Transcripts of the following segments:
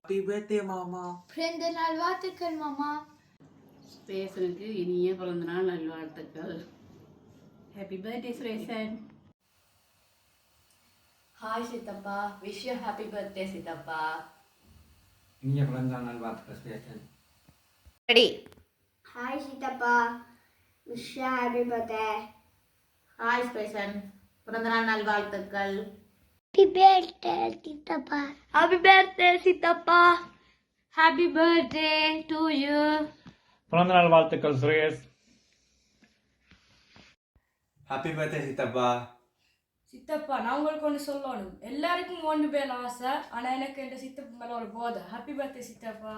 Happy birthday, மாமா. பிறந்த நாள் வாழ்த்துக்கள் மாமா. சுரேசனுக்கு இனிய பிறந்த நாள் நல்வாழ்த்துக்கள். Happy birthday Suresan. ஹாய் சித்தப்பா, விஷ் யூ ஹாப்பி பர்த்டே சித்தப்பா. இனிய பிறந்த நாள் நல்வாழ்த்துக்கள் சுரேசன். ரெடி. ஹாய் சித்தப்பா, wish you happy birthday. Hi Suresan, பிறந்த நாள் நல்வாழ்த்துக்கள். Happy birthday சித்தப்பா. Happy birthday சித்தப்பா. Happy birthday to you. பிறந்த நாள் வாழ்த்துக்கள் சுரேஷ். ஹாப்பி பர்த்டே சித்தப்பா. சித்தப்பா, நான் உங்களுக்கு ஒன்று சொல்லணும். எல்லாருக்கும் ஒன்று பேர் ஆசை, ஆனால் எனக்கு என் சித்தப்பா மேலே ஒரு போதை. ஹாப்பி பர்த்டே சித்தப்பா.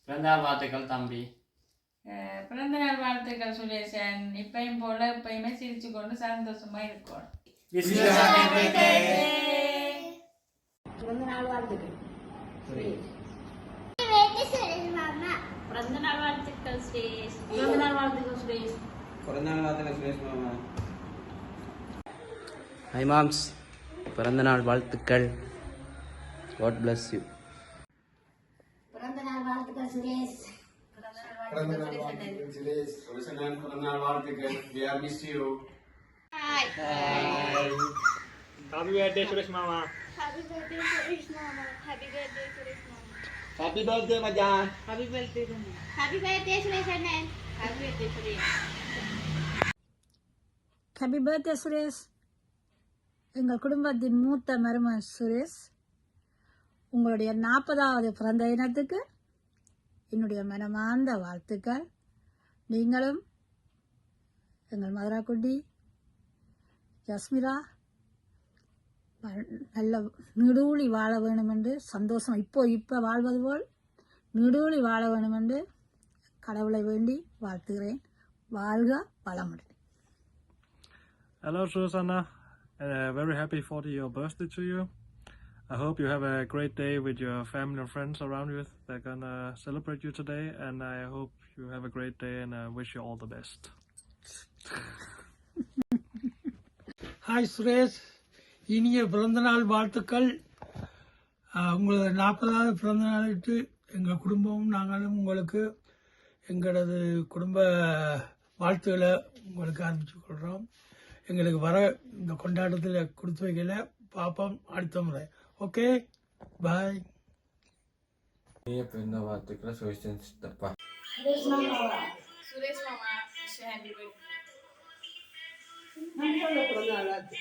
பிறந்த நாள் வாழ்த்துக்கள் தம்பி. பிறந்த நாள் வாழ்த்துக்கள் சுரேசன். இப்பயும் போல எப்பயுமே சிரிச்சு கொண்டு சந்தோஷமா இருக்கும். பிறந்த நாள் வாழ்த்துக்கள் சுரேஷ். பிறந்த நாள் வாழ்த்துக்கள் சுரேஷ். பிறந்த நாள் வாழ்த்துக்கள் சுரேஷ். பிறந்த நாள் வாழ்த்துக்கள் சுரேஷ் மாமா. Hi moms, பிறந்த நாள் வாழ்த்துக்கள். God bless you. பிறந்த நாள் வாழ்த்துக்கள் சுரேஷ். பிறந்த நாள் வாழ்த்துக்கள் சுரேஷ். சுரேஷன் பிறந்த நாள் வாழ்த்துக்கள். We have missed you. Happy birthday Suresh மாமா. Happy birthday சுரேஷ் மாமா. Happy birthday சுரேஷ் மாமா. Happy birthday மச்சான். Happy birthday தம்பி. Happy birthday சுரேஷ் அண்ணன். Happy birthday Suresh. Happy birthday Suresh. எங்கள் குடும்பத்தின் மூத்த மருமகன் சுரேஷ், உங்களுடைய 40வது பிறந்த தினத்துக்கு என்னுடைய மனமார்ந்த வாழ்த்துக்கள். நீங்களும் எங்கள் மதுராக்குட்டி ஜஸ்மிரா நல்ல நெடுவழி வாழ வேணும் என்று சந்தோஷம் இப்போ வாழ்வது போல் நெடுவழி வாழ வேணும் என்று கடவுளை வேண்டி வாழ்த்துகிறேன். வாழ்க வளமுடன். Hello Susanna, very happy 40th birthday to you. I hope you have a great day with your family and friends around you. They're gonna celebrate you today, and I hope you have a great day, and I wish you all the best. Hi Suresh, இனிய பிறந்தநாள் வாழ்த்துக்கள். உங்களது 40வது பிறந்த நாளிட்டு எங்கள் குடும்பமும் நாங்களும் உங்களுக்கு எங்களது குடும்ப வாழ்த்துக்களை உங்களுக்கு ஆரம்பிச்சு கொள்கிறோம். எங்களுக்கு வர இந்த கொண்டாட்டத்தில் கொடுத்து வைக்கல, பார்ப்போம் அடுத்த முறை. ஓகே, பாய். இனிய பிறந்த வாழ்த்துக்கள் சுரேஷன் சித்தப்பா. சுரேஷ் மாமா, விஷ் யூ ஹாப்பி பர்த்டே. பிறந்த நாள் வாழ்த்து.